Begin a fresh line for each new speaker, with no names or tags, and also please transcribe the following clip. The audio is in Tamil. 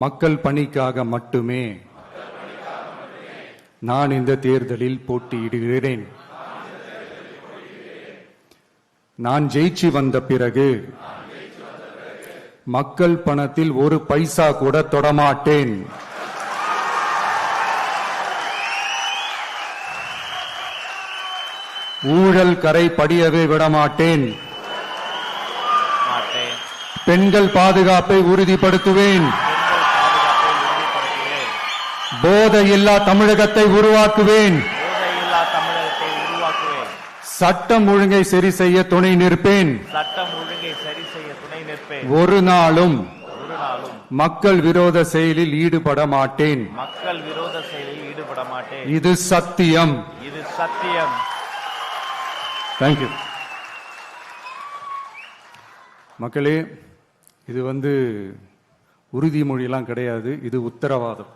மக்கள் பணிக்காக மட்டுமே நான் இந்த தேர்தலில் போட்டியிடுகிறேன். நான் ஜெயிச்சு வந்த பிறகு மக்கள் பணத்தில் ஒரு பைசா கூட தொடமாட்டேன். ஊழல் கரை படியவே விடமாட்டேன். பெண்கள் பாதுகாப்பை உறுதிப்படுத்துவேன். போதையில்லா தமிழகத்தை உருவாக்குவேன். சட்டம் ஒழுங்கை சரி செய்ய துணை நிற்பேன். ஒரு நாளும் மக்கள் விரோத செயலில் ஈடுபட மாட்டேன். இது சத்தியம். தேங்க்யூ. மக்களே, இது உறுதிமொழியெல்லாம் கிடையாது, இது உத்தரவாதம்.